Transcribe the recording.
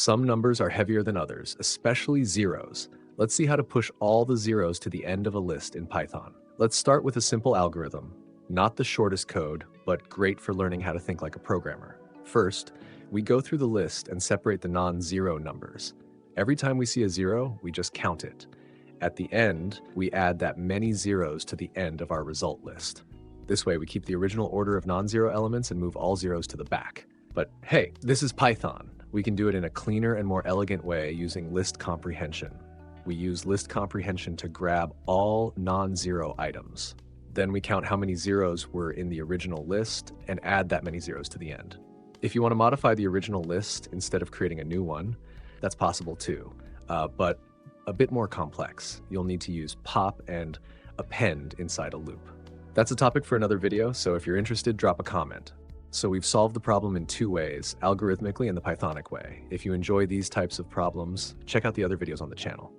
Some numbers are heavier than others, especially zeros. Let's see how to push all the zeros to the end of a list in Python. Let's start with a simple algorithm. Not the shortest code, but great for learning how to think like a programmer. First, we go through the list and separate the non-zero numbers. Every time we see a zero, we just count it. At the end, we add that many zeros to the end of our result list. This way, we keep the original order of non-zero elements and move all zeros to the back. But hey, this is Python. We can do it in a cleaner and more elegant way using list comprehension. We use list comprehension to grab all non-zero items. Then we count how many zeros were in the original list and add that many zeros to the end. If you want to modify the original list instead of creating a new one, that's possible too, but a bit more complex. You'll need to use pop and append inside a loop. That's a topic for another video, so if you're interested, drop a comment. So we've solved the problem in two ways, algorithmically and the Pythonic way. If you enjoy these types of problems, check out the other videos on the channel.